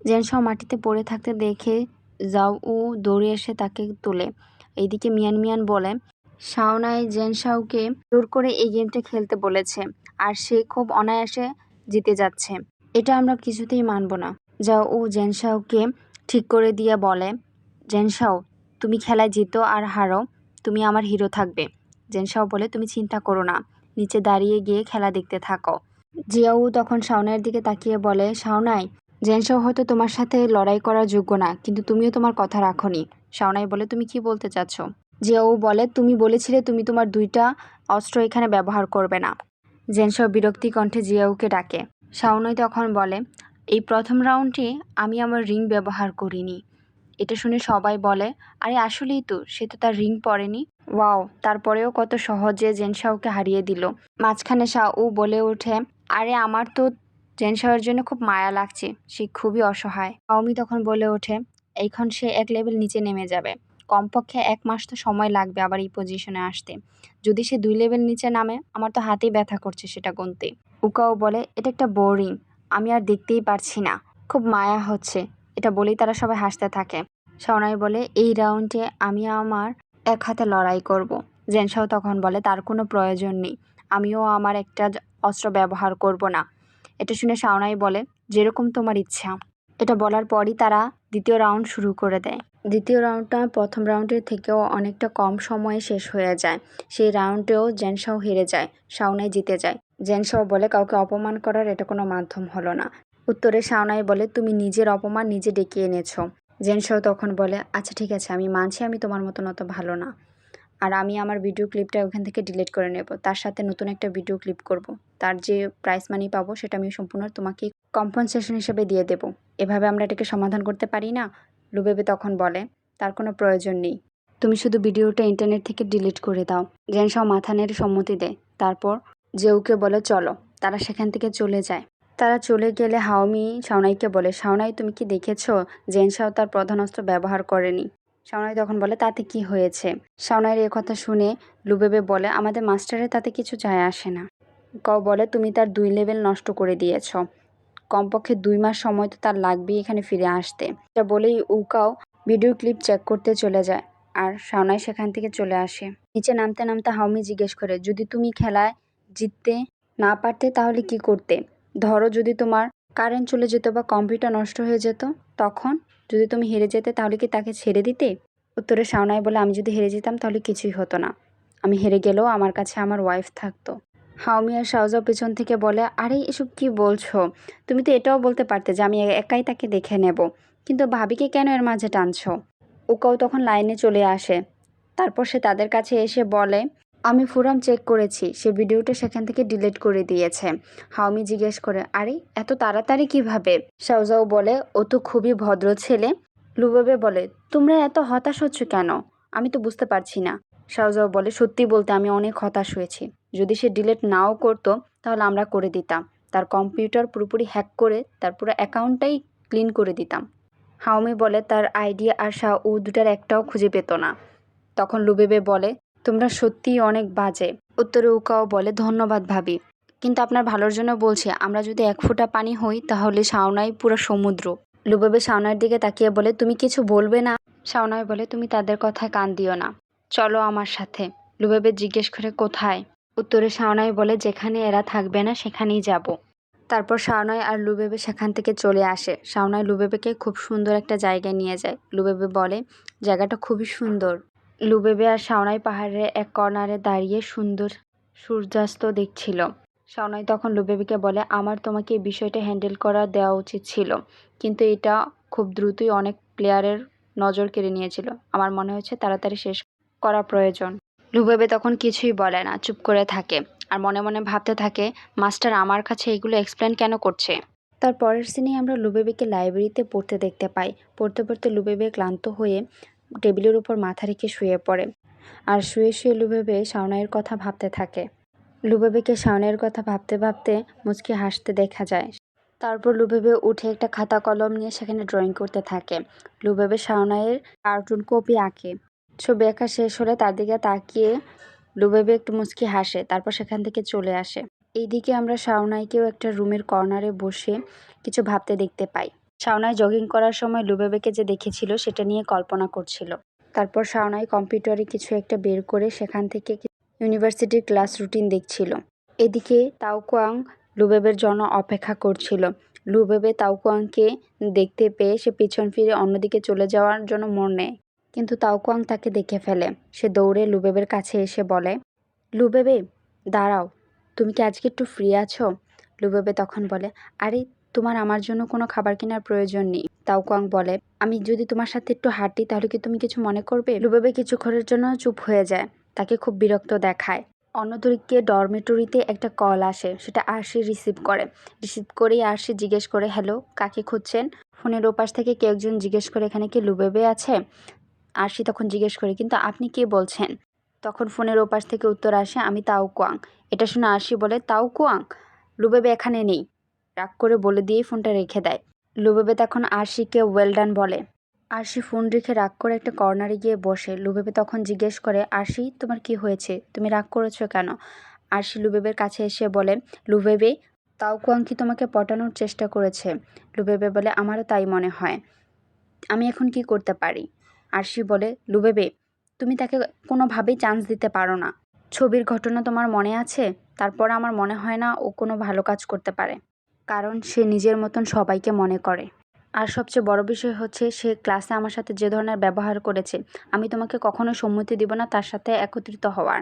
জেনশাও মাটিতে পড়ে থাকতে দেখে জাও দৌড়ে এসে তাকে তোলে। এইদিকে মিয়ান মিয়ান বলে, শাওনাই জেনশাওকে জোর করে এই গেমটা খেলতে বলেছে আর সে খুব অনায়াসে জিতে যাচ্ছে। এটা আমরা কিছুতেই মানব না। জাও জেনশাওকে ঠিক করে দিয়ে বলে, জেনশাও তুমি খেলায় জিতো আর হারো, তুমি আমার হিরো থাকবে। জেনশাও বলে, তুমি চিন্তা করো না, নিচে দাঁড়িয়ে গিয়ে খেলা দেখতে থাকো। জিয়াও তখন শাওনাইয়ের দিকে তাকিয়ে বলে, শাওনাই জেনশাও হয়তো তোমার সাথে লড়াই করার যোগ্য না, কিন্তু তুমিও তোমার কথা রাখোনি। শাওনাই বলে, তুমি কি বলতে চাচ্ছ? জিয়াও বলে, তুমি বলেছিলে তুমি তোমার 2টা অস্ত্র এখানে ব্যবহার করবে না। জেনশাও বিরক্তি কণ্ঠে জিয়াওকে ডাকে। শাওনাই তখন বলে, এই প্রথম রাউন্ডে আমি আমার রিং ব্যবহার করিনি। এটা শুনে সবাই বলে, আরে আসলেই তো, সে তো তার রিং পরেনি। ওয়াও, তারপরেও কত সহজে জেনশাওকে হারিয়ে দিল। মাঝখানে শাও বলে ওঠে, আরে আমার তো জেনশাওয়ের জন্য খুব মায়া লাগছে, সে খুবই অসহায়। শাওমি তখন বলে ওঠে, এখন সে 1 লেভেল নিচে নেমে যাবে, কমপক্ষে 1 মাস তো সময় লাগবে আবার এই পজিশনে আসতে। যদি সে 2 লেভেল নিচে নামে, আমার তো হাতেই ব্যথা করছে সেটা গুনতে। উকাও বলে, এটা একটা বোরিং, আমি আর দেখতেই পারছি না, খুব মায়া হচ্ছে। এটা বলেই তারা সবাই হাসতে থাকে। শাওনাই বলে, এই রাউন্ডে আমি আমার 1 হাতে লড়াই করব। জেনশাও তখন বলে, তার কোনো প্রয়োজন নেই, আমিও আমার একটা অস্ত্র ব্যবহার করব না। এটা শুনে শাওনাই বলে, যেরকম তোমার ইচ্ছা। এটা বলার পরই তারা দ্বিতীয় রাউন্ড শুরু করে দেয়। দ্বিতীয় রাউন্ডটা প্রথম রাউন্ডের থেকেও অনেকটা কম সময়ে শেষ হয়ে যায়। সেই রাউন্ডেও জেনশাও হেরে যায়, শাওনাই জিতে যায়। জেনশাও বলে, কাউকে অপমান করার এটা কোনো মাধ্যম হলো না। উত্তরে শাওনাই বলে, তুমি নিজের অপমান নিজে ডেকে এনেছো। জেনশাও তখন বলে, আচ্ছা ঠিক আছে, আমি মানছি আমি তোমার মতন অত ভালো না, আর আমি আমার ভিডিও ক্লিপটা ওখান থেকে ডিলিট করে নেব, তার সাথে নতুন একটা ভিডিও ক্লিপ করব, তার যে প্রাইস মানি পাবো সেটা আমি সম্পূর্ণ তোমাকে কম্পনসেশন হিসেবে দিয়ে দেব। এভাবে আমরা এটাকে সমাধান করতে পারি না? লুবেবে তখন বলে, তার কোনো প্রয়োজন নেই, তুমি শুধু ভিডিওটা ইন্টারনেট থেকে ডিলিট করে দাও। জেনশাও মাথা নেড়ে সম্মতি দেয়। তারপর জেউকে বলে, চলো। তারা সেখান থেকে চলে যায়। তারা চলে গেলে হাওমি শাওনাইকে বলে, শাওনাই তুমি কি দেখেছো জেনশাও তার প্রধান অস্ত্র ব্যবহার করেনি? শাওনাই তখন বলে, তাতে কি হয়েছে? শাওনাইয়ের এ কথা শুনে লুবেবে বলে, আমাদের মাস্টারের তাতে কিছু যায় আসে না। উকাও বলে, তুমি তার 2 লেভেল নষ্ট করে দিয়েছ, কমপক্ষে 2 মাস সময় তো তার লাগবেই এখানে ফিরে আসতে। এটা বলেই উকাও ভিডিও ক্লিপ চেক করতে চলে যায় আর শাওনাই সেখান থেকে চলে আসে। নিচে নামতে নামতে হাওমি জিজ্ঞেস করে, যদি তুমি খেলায় জিততে না পারতে তাহলে কি করতে? ধরো যদি তোমার কারেন্ট চলে যেত বা কম্পিউটার নষ্ট হয়ে যেত, তখন যদি তুমি হেরে যেতে তাহলে কি তাকে ছেড়ে দিতে? উত্তরে শাওনাই বলে, আমি যদি হেরে যেতাম তাহলে কিছুই হতো না, আমি হেরে গেলেও আমার কাছে আমার ওয়াইফ থাকতো। হাওমি আর শাওজাও পেছন থেকে বলে, আরে এসব কি বলছো? তুমি তো এটাও বলতে পারতে যে আমি একাই তাকে দেখে নেব, কিন্তু ভাবিকে কেন এর মাঝে টানছো? উকাও তখন লাইনে চলে আসে। তারপর সে তাদের কাছে এসে বলে, আমি ফোরাম চেক করেছি, সে ভিডিওটা সেখান থেকে ডিলিট করে দিয়েছে। হাওমি জিজ্ঞেস করে, আরে এত তাড়াতাড়ি কিভাবে? শাওজাও বলে, ও তো খুবই ভদ্র ছেলে। লুবেবে বলে, তোমরা এত হতাশ হচ্ছ কেন? আমি তো বুঝতে পারছি না। শাওজাও বলে, সত্যি বলতে আমি অনেক হতাশ হয়েছি, যদি সে ডিলিট নাও করতো তাহলে আমরা করে দিতাম, তার কম্পিউটার পুরোপুরি হ্যাক করে তার পুরো অ্যাকাউন্টটাই ক্লিন করে দিতাম। হাওমি বলে, তার আইডি আর শাও দুটার একটাও খুঁজে পেত না। তখন লুবেবে বলে, তোমরা সত্যিই অনেক বাজে। উত্তরে উকাও বলে, ধন্যবাদ ভাবি, কিন্তু আপনার ভালোর জন্য বলছি, আমরা যদি 1 ফোঁটা পানি হই তাহলে শাওনাই পুরো সমুদ্র। লুবেবে শাওনাইয়ের দিকে তাকিয়ে বলে, তুমি কিছু বলবে না? শাওনাই বলে, তুমি তাদের কথায় কান দিও না, চলো আমার সাথে। লুবেবে জিজ্ঞেস করে, কোথায়? উত্তরে শাওনাই বলে, যেখানে এরা থাকবে না সেখানেই যাব। তারপর শাওনাই আর লুবেবে সেখান থেকে চলে আসে। শাওনাই লুবেবেকে খুব সুন্দর একটা জায়গায় নিয়ে যায়। লুবেবে বলে, জায়গাটা খুবই সুন্দর। লুবেবে আর শাওনাই পাহাড়ের এক কর্নারে দাঁড়িয়ে সুন্দর সূর্যাস্ত দেখছিল। শাওনাই তখন লুবেবেকে বলে, আমার তোমাকে এই বিষয়টা হ্যান্ডেল করা দেওয়া উচিত ছিল, কিন্তু এটা খুব দ্রুতই অনেক প্লেয়ারের নজর কেড়ে নিয়েছিল, আমার মনে হচ্ছে তাড়াতাড়ি শেষ করা প্রয়োজন। লুবেবে তখন কিছুই বলে না, চুপ করে থাকে আর মনে মনে ভাবতে থাকে, মাস্টার আমার কাছে এগুলো এক্সপ্লেন কেন করছে? তার পরের সিনে আমরা লুবেবেকে লাইব্রেরিতে পড়তে দেখতে পাই। পড়তে পড়তে লুবেবে ক্লান্ত হয়ে টেবিলের উপর মাথা রেখে শুয়ে পড়ে আর শুয়ে শুয়ে লুবেবে শাওনাইয়ের কথা ভাবতে থাকে। লুবেবেকে শাওনাইয়ের কথা ভাবতে ভাবতে মুচকি হাসতে দেখা যায়। তারপর লুবেবে উঠে একটা খাতা কলম নিয়ে সেখানে ড্রয়িং করতে থাকে। লুবেবে শাওনাইয়ের কার্টুন কপি আঁকে। ছবি আঁকা শেষ হলে তার দিকে তাকিয়ে লুবেবে একটু মুচকি হাসে, তারপর সেখান থেকে চলে আসে। এইদিকে আমরা শাওনাইকেও একটা রুমের কর্নারে বসে কিছু ভাবতে দেখতে পাই। শাওনাই জগিং করার সময় লুবেবেকে যে দেখেছিল সেটা নিয়ে কল্পনা করছিল। তারপর শাওনাই কম্পিউটারে কিছু একটা বের করে সেখান থেকে ইউনিভার্সিটির ক্লাস রুটিন দেখছিল। এদিকে তাওকুয়াং লুবেবের জন্য অপেক্ষা করছিল। লুবেবে তাওকুয়াংকে দেখতে পেয়ে সে পিছন ফিরে অন্যদিকে চলে যাওয়ার জন্য মোড় নেয়, কিন্তু তাওকুয়াং তাকে দেখে ফেলে। সে দৌড়ে লুবেবের কাছে এসে বলে, লুবেবে দাঁড়াও, তুমি কি আজকে একটু ফ্রি আছো? লুবেবে তখন বলে, আরে তোমার আমার জন্য কোনো খাবার কেনার প্রয়োজন নেই। তাওকুয়াং বলে, আমি যদি তোমার সাথে একটু হাঁটি তাহলে কি তুমি কিছু মনে করবে? লুবেবে কিছুক্ষণের জন্য চুপ হয়ে যায়, তাকে খুব বিরক্ত দেখায়। অন্যদিকে ডরমেটরিতে একটা কল আসে, সেটা আরশি রিসিভ করেই আরশি জিজ্ঞেস করে, হ্যালো, কাকে খুঁজছেন? ফোনের ওপাশ থেকে কেউ একজন জিজ্ঞেস করে, এখানে কি লুবেবে আছে? আরশি তখন জিজ্ঞেস করে, কিন্তু আপনি কে বলছেন? তখন ফোনের ওপাশ থেকে উত্তর আসে, আমি তাওকুয়াং। এটা শুনে আরশি বলে, তাওকুয়াং, লুবেবে এখানে নেই। রাগ করে বলে দিয়ে ফোনটা রেখে দেয়। লুবেবে তখন আরশিকে ওয়েল ডান বলে। আরশি ফোন রেখে রাগ করে একটা কর্নারে গিয়ে বসে। লুবেবে তখন জিজ্ঞেস করে, আরশি তোমার কি হয়েছে, তুমি রাগ করেছো কেন? আরশি লুবেবের কাছে এসে বলে, লুবেবে, তাওকুয়াং কি তোমাকে পটানোর চেষ্টা করেছে? লুবেবে বলে, আমারও তাই মনে হয়। আমি এখন কি করতে পারি? আরশি বলে, লুবেবে, তুমি তাকে কোনোভাবেই চান্স দিতে পারো না। ছবির ঘটনা তোমার মনে আছে? তারপর আমার মনে হয় না ও কোনো ভালো কাজ করতে পারে, কারণ সে নিজের মতন সবাইকে মনে করে। আর সবচেয়ে বড় বিষয় হচ্ছে, সে ক্লাসে আমার সাথে যে ধরনের ব্যবহার করেছে, আমি তোমাকে কখনোই সম্মতি দিব না তার সাথে একত্রিত হওয়ার,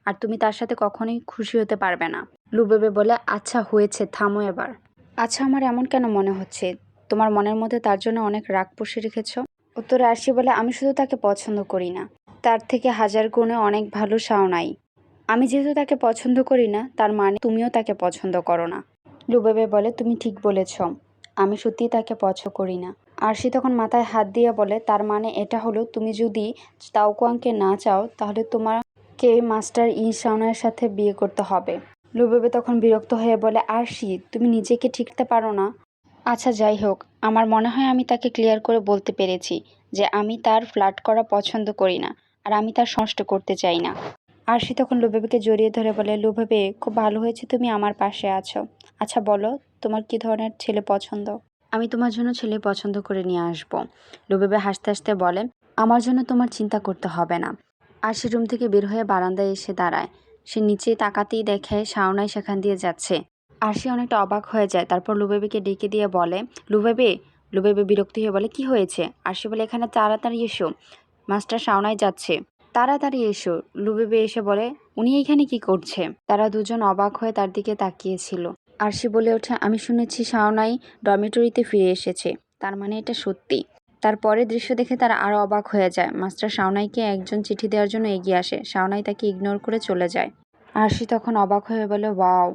আর তুমি তার সাথে কখনোই খুশি হতে পারবে না। লুবেবে বলে, আচ্ছা হয়েছে, থামো এবার। আচ্ছা, আমার এমন কেন মনে হচ্ছে? তোমার মনের মধ্যে তার জন্য অনেক রাগ পুষে রেখেছ। উত্তরে আরশি বলে, আমি শুধু তাকে পছন্দ করি না, তার থেকে হাজার গুণে অনেক ভালো শাওনাই। আমি যেহেতু তাকে পছন্দ করি না, তার মানে তুমিও তাকে পছন্দ করো না। লুবেবে বলে, তুমি ঠিক বলেছ, আমি সত্যিই তাকে পছন্দ করি না। আরশি তখন মাথায় হাত দিয়ে বলে, তার মানে এটা হলো, তুমি যদি তাওকুয়াংকে না চাও তাহলে তোমাকে মাস্টার শাওনার সাথে বিয়ে করতে হবে। লুবেবে তখন বিরক্ত হয়ে বলে, আরশি, তুমি নিজেকে ঠিকতে পারো না? আচ্ছা যাই হোক, আমার মনে হয় আমি তাকে ক্লিয়ার করে বলতে পেরেছি যে আমি তার ফ্লার্ট করা পছন্দ করি না, আর আমি তার নষ্ট করতে চাই না। আরশি তখন লুবেবেকে জড়িয়ে ধরে বলে, লুবেবে, খুব ভালো হয়েছে তুমি আমার পাশে আছো। আচ্ছা বলো, তোমার কি ধরনের ছেলে পছন্দ? আমি তোমার জন্য ছেলে পছন্দ করে নিয়ে আসবো। লুবেবে হাসতে হাসতে বলে, আমার জন্য তোমার চিন্তা করতে হবে না। আরশি রুম থেকে বের হয়ে বারান্দায় এসে দাঁড়ায়। সে নিচে তাকাতেই দেখে শাওনাই সেখান দিয়ে যাচ্ছে। আরশি অনেকটা অবাক হয়ে যায়। তারপর লুবেবেকে ডেকে দিয়ে বলে, লুবেবে। লুবেবে বিরক্তি হয়ে বলে, কি হয়েছে? আরশি বলে, এখানে তাড়াতাড়ি এসো, মাস্টার শাওনাই যাচ্ছে, তাড়াতাড়ি এসো। লুবেবে এসে বলে, উনি এখানে কি করছে? তারা দুজন অবাক হয়ে তার দিকে তাকিয়েছিল। আরশি বলে ওঠে, আমি শুনেছি শাওনাই ডরমিটরিতে ফিরে এসেছে, তার মানে এটা সত্যি। তার পরের দৃশ্য দেখে তারা আরও অবাক হয়ে যায়। মাস্টার শাওনাইকে একজন চিঠি দেওয়ার জন্য এগিয়ে আসে, শাওনাই তাকে ইগনোর করে চলে যায়। আরশি তখন অবাক হয়ে বলে, ওয়াও,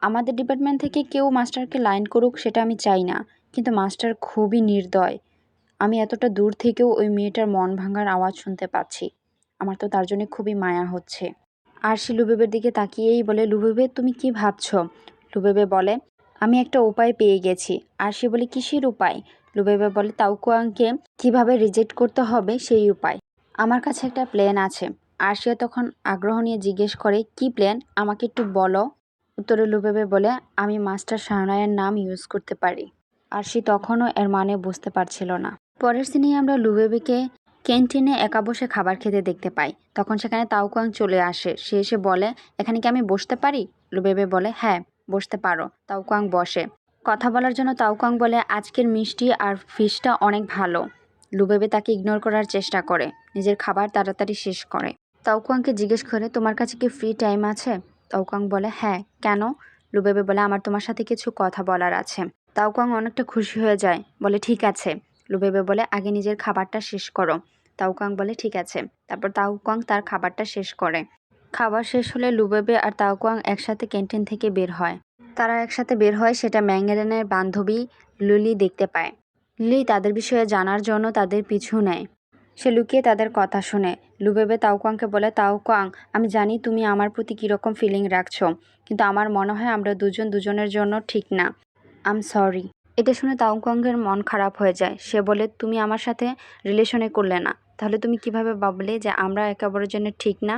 আমাদের ডিপার্টমেন্ট থেকে কেউ মাস্টারকে লাইন করুক সেটা আমি চাই না, কিন্তু মাস্টার খুবই নির্দয়। আমি এতটা দূর থেকেও ওই মেয়েটার মন ভাঙার আওয়াজ শুনতে পাচ্ছি। আমার তো তার জন্য খুবই মায়া হচ্ছে। আরশি লুবেবের দিকে তাকিয়েই বলে, লুবেবে, তুমি কি ভাবছো? লুবেবে বলে, আমি একটা উপায় পেয়ে গেছি। আরশি বলে, কিসের উপায়? লুবেবে বলে, তাওকুয়াংকে কিভাবে রিজেক্ট করতে হবে সেই উপায়। আমার কাছে একটা প্ল্যান আছে। আরশিয়া তখন আগ্রহ নিয়ে জিজ্ঞেস করে, কি প্ল্যান, আমাকে একটু বলো। উত্তরে লুবেবে বলে, আমি মাস্টার শাহনায়ের নাম ইউজ করতে পারি। আরশি তখনও এর মানে বুঝতে পারছিল না। পরের সিনেই আমরা লুবেবেকে ক্যান্টিনে একা বসে খাবার খেতে দেখতে পাই। তখন সেখানে তাওকুয়াং চলে আসে। সে এসে বলে, এখানে কি আমি বসতে পারি? লুবেবে বলে, হ্যাঁ বসতে পারো। তাওকুয়াং বসে। কথা বলার জন্য তাওকুয়াং বলে, আজকের মিষ্টি আর ফিশটা অনেক ভালো। লুবেবে তাকে ইগনোর করার চেষ্টা করে, নিজের খাবার তাড়াতাড়ি শেষ করে। তাওকুয়াংকে জিজ্ঞেস করে, তোমার কাছে কি ফ্রি টাইম আছে? তাওকুয়াং বলে, হ্যাঁ, কেন? লুবেবে বলে, আমার তোমার সাথে কিছু কথা বলার আছে। তাওকুয়াং অনেকটা খুশি হয়ে যায়, বলে, ঠিক আছে। লুবেবে বলে, আগে নিজের খাবারটা শেষ করো। তাওকুয়াং বলে, ঠিক আছে। তারপর তাওকুয়াং তার খাবারটা শেষ করে। খাবার শেষ হলে লুবেবে আর তাওকুয়াং একসাথে ক্যান্টিন থেকে বের হয়। তারা একসাথে বের হয়, সেটা ম্যাঙ্গেরেনের বান্ধবী লিলি দেখতে পায়। লিলি তাদের বিষয়ে জানার জন্য তাদের পিছু নেয়। সে লুকিয়ে তাদের কথা শুনে। লুবেবে তাওকুয়াংকে বলে, তাওকুয়াং, আমি জানি তুমি আমার প্রতি কীরকম ফিলিং রাখছো, কিন্তু আমার মনে হয় আমরা দুজন দুজনের জন্য ঠিক না। আম সরি। এটা শুনে তাওকুয়াংয়ের মন খারাপ হয়ে যায়। সে বলে, তুমি আমার সাথে রিলেশনে করলে না, তাহলে তুমি কিভাবে ভাবলে যে আমরা একে অপরের জন্য ঠিক না?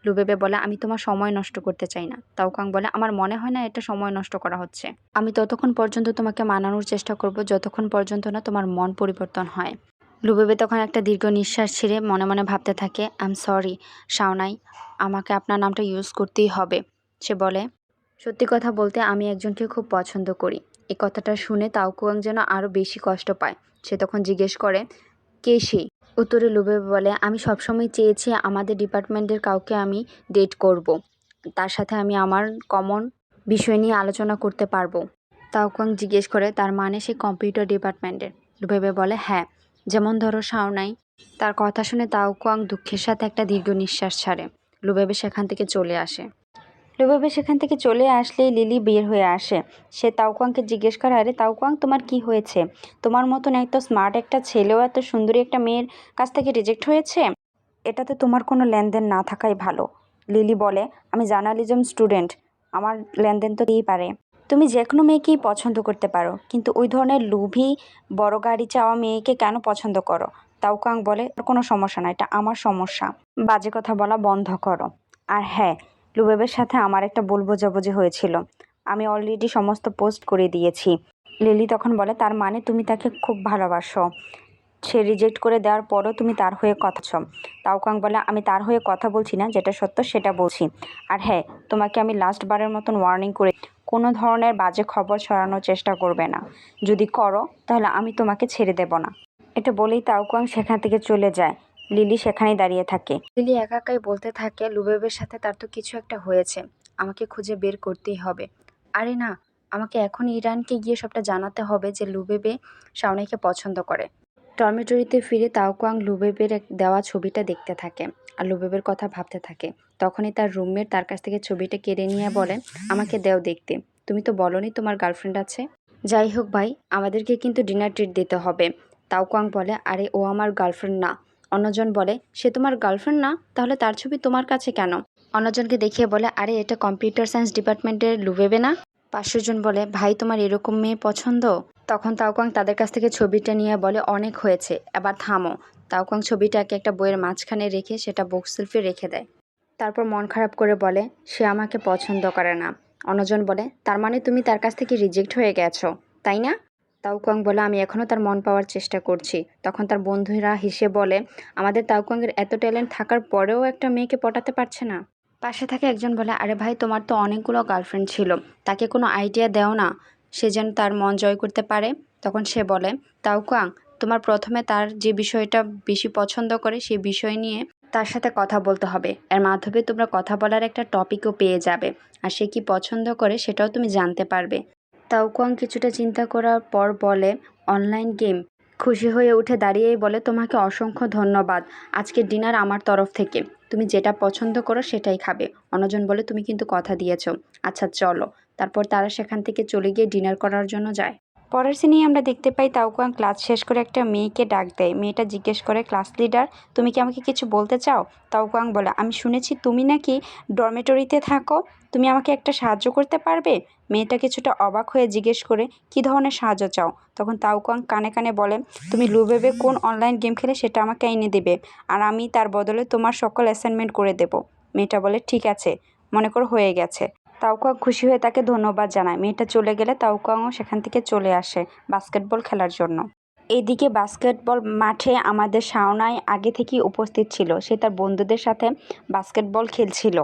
লুবেবে বলে আমি তোমার সময় নষ্ট করতে চাই না। তাওকাং বলে আমার মনে হয় না এটা সময় নষ্ট করা হচ্ছে। আমি ততক্ষণ পর্যন্ত তোমাকে মানানোর চেষ্টা করব যতক্ষণ পর্যন্ত না তোমার মন পরিবর্তন হয়। লুবেবে তখন একটা দীর্ঘ নিঃশ্বাস ছেড়ে মনে মনে ভাবতে থাকে আই এম সরি শাওনাই, আমাকে আপনার নামটা ইউজ করতেই হবে। সে বলে সত্যি কথা বলতে আমি একজনকে খুব পছন্দ করি। এই কথাটা শুনে তাওকুয়াং যেন আরও বেশি কষ্ট পায়। সে তখন জিজ্ঞেস করে কে সে? উত্তরে লুবেবে বলে আমি সবসময় চেয়েছি আমাদের ডিপার্টমেন্টের কাউকে আমি ডেট করব, তার সাথে আমি আমার কমন বিষয় নিয়ে আলোচনা করতে পারবো। তাওকুয়াং জিজ্ঞেস করে তার মানে সে কম্পিউটার ডিপার্টমেন্টের? লুবেবে বলে হ্যাঁ, যেমন ধরো শাওনাই। তার কথা শুনে তাওকুয়াং দুঃখের সাথে একটা দীর্ঘ নিঃশ্বাস ছাড়ে। লুবেবে সেখান থেকে চলে আসে। লুবেবে সেখান থেকে চলে আসলেই লিলি বের হয়ে আসে। সে তাওকুয়াংকে জিজ্ঞেস করে আরে তাওকুয়াং তোমার কি হয়েছে? তোমার মতন এত স্মার্ট একটা ছেলেও এত সুন্দরী একটা মেয়ের কাছ থেকে রিজেক্ট হয়েছে? এটাতে তোমার কোনো লেনদেন না থাকাই ভালো। লিলি বলে আমি জার্নালিজম স্টুডেন্ট, আমার লেনদেন তো দিয়েই পারে। তুমি যে কোনো মেয়েকেই পছন্দ করতে পারো, কিন্তু ওই ধরনের লোভী বড় গাড়ি চাওয়া মেয়েকে কেন পছন্দ করো? তাওকুয়াং বলে কোনো সমস্যা না, এটা আমার সমস্যা, বাজে কথা বলা বন্ধ করো। আর হ্যাঁ, লুবেবের সাথে আমার একটা ভুল বোঝাবুঝি হয়েছিল, আমি অলরেডি সমস্ত পোস্ট করে দিয়েছি। লিলি তখন বলে তার মানে তুমি তাকে খুব ভালোবাসো? সে রিজেক্ট করে দেওয়ার পরও তুমি তার হয়ে কথা বলছো? তাওকুয়াং বলে আমি তার হয়ে কথা বলছি না, যেটা সত্য সেটা বলছি। আর হ্যাঁ, তোমাকে আমি লাস্ট বারের মতন ওয়ার্নিং করে কোনো ধরনের বাজে খবর ছড়ানোর চেষ্টা করবে না। যদি করো তাহলে আমি তোমাকে ছেড়ে দেব না। এটা বলেই তাওকুয়াং সেখান থেকে চলে যায়। লিলি সেখানেই দাঁড়িয়ে থাকে। লিলি একা একাই বলতে থাকে লুবেবের সাথে তার তো কিছু একটা হয়েছে, আমাকে খুঁজে বের করতেই হবে। আরে না, আমাকে এখন ইরানকে গিয়ে সবটা জানাতে হবে যে লুবেবে শাওনাইকে পছন্দ করে। ডরমিটরিতে ফিরে তাওকুয়াং লুবেবের দেওয়া ছবিটা দেখতে থাকে আর লুবেবের কথা ভাবতে থাকে। তখনই তার রুমমেট তার কাছ থেকে ছবিটা কেড়ে নিয়ে বলে আমাকে দেও দেখতে, তুমি তো বলনি তোমার গার্লফ্রেন্ড আছে। যাই হোক ভাই, আমাদেরকে কিন্তু ডিনার ট্রিট দিতে হবে। তাওকুয়াং বলে আরে ও আমার গার্লফ্রেন্ড না। অন্যজন বলে সে তোমার গার্লফ্রেন্ড না, তাহলে তার ছবি তোমার কাছে কেন? অন্যজনকে দেখিয়ে বলে আরে এটা কম্পিউটার সায়েন্স ডিপার্টমেন্টের লুবেবে না। 500 জন বলে ভাই তোমার এরকম মেয়ে পছন্দ? তখন তাওকুয়াং তাদের কাছ থেকে ছবিটা নিয়ে বলে অনেক হয়েছে, এবার থামো। তাওকুয়াং ছবিটাকে একটা বইয়ের মাঝখানে রেখে সেটা বুক সেলফে রেখে দেয়। তারপর মন খারাপ করে বলে সে আমাকে পছন্দ করে না। অন্যজন বলে তার মানে তুমি তার কাছ থেকে রিজেক্ট হয়ে গেছো, তাই না? তাওকুয়াং বলে আমি এখনও তার মন পাওয়ার চেষ্টা করছি। তখন তার বন্ধুরা হেসে বলে আমাদের তাওকুয়াংয়ের এত ট্যালেন্ট থাকার পরেও একটা মেয়েকে পটাতে পারছে না। পাশে থাকে একজন বলে আরে ভাই তোমার তো অনেকগুলো গার্লফ্রেন্ড ছিল, তাকে কোনো আইডিয়া দেও না, সে যেন তার মন জয় করতে পারে। তখন সে বলে তাওকুয়াং, তোমার প্রথমে তার যে বিষয়টা বেশি পছন্দ করে সেই বিষয় নিয়ে তার সাথে কথা বলতে হবে। এর মাধ্যমে তোমরা কথা বলার একটা টপিকও পেয়ে যাবে, আর সে কি পছন্দ করে সেটাও তুমি জানতে পারবে। তাওকুয়াং কিছুটা চিন্তা করার পর বলে অনলাইন গেম। খুশি হয়ে উঠে দাঁড়িয়েই বলে তোমাকে অসংখ্য ধন্যবাদ, আজকের ডিনার আমার তরফ থেকে, তুমি যেটা পছন্দ করো সেটাই খাবে। অন্যজন বলে তুমি কিন্তু কথা দিয়েছো, আচ্ছা চলো। তারপর তারা সেখান থেকে চলে গিয়ে ডিনার করার জন্য যায়। পরের সিনে আমরা দেখতে পাই তাওকুয়াং ক্লাস শেষ করে একটা মেয়েকে ডাক দেয়। মেয়েটা জিজ্ঞেস করে ক্লাস লিডার তুমি কি আমাকে কিছু বলতে চাও? তাওকুয়াং বলে আমি শুনেছি তুমি নাকি ডরমেটরিতে থাকো, তুমি আমাকে একটা সাহায্য করতে পারবে? মেয়েটা কিছুটা অবাক হয়ে জিজ্ঞেস করে কী ধরনের সাহায্য চাও? তখন তাওকুয়াং কানে কানে বলে তুমি লুবেবে কোন অনলাইন গেম খেলে সেটা আমাকে এনে দেবে, আর আমি তার বদলে তোমার সকল অ্যাসাইনমেন্ট করে দেব। মেয়েটা বলে ঠিক আছে, মনে করো হয়ে গেছে। তাওকুয়াং খুশি হয়ে তাকে ধন্যবাদ জানায়। মেয়েটা চলে গেলে তাওকুয়াংও সেখান থেকে চলে আসে বাস্কেটবল খেলার জন্য। এইদিকে বাস্কেটবল মাঠে আমাদের শাওনাই আগে থেকেই উপস্থিত ছিল। সে তার বন্ধুদের সাথে বাস্কেটবল খেলছিল।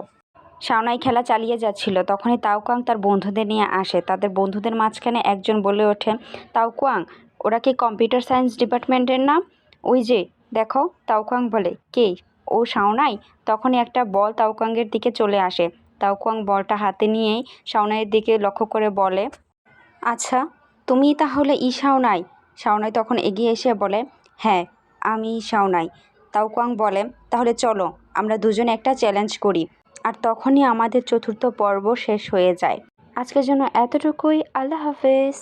শাওনাই খেলা চালিয়ে যাচ্ছিল। তখনই তাওকুয়াং তার বন্ধুদের নিয়ে আসে। তাদের বন্ধুদের মাঝখানে একজন বলে ওঠে তাওকুয়াং, ওরা কি কম্পিউটার সায়েন্স ডিপার্টমেন্টের না? ওই যে দেখো। তাওকুয়াং বলে কে? ও শাওনাই। তখনই একটা বল তাওকুয়াংয়ের দিকে চলে আসে। তাওকুয়াং বলটা হাতে নিয়েই শাওনাইয়ের দিকে লক্ষ্য করে বলে আচ্ছা, তুমি তাহলে শাওনাই? শাওনাই তখন এগিয়ে এসে বলে হ্যাঁ, আমি শাওনাই। তাওকুয়াং বলে তাহলে চলো আমরা দুজনে একটা চ্যালেঞ্জ করি। আর তখনই আমাদের চতুর্থ পর্ব শেষ হয়ে যায়। আজকের জন্য এতটুকুই। আল্লাহ হাফেজ।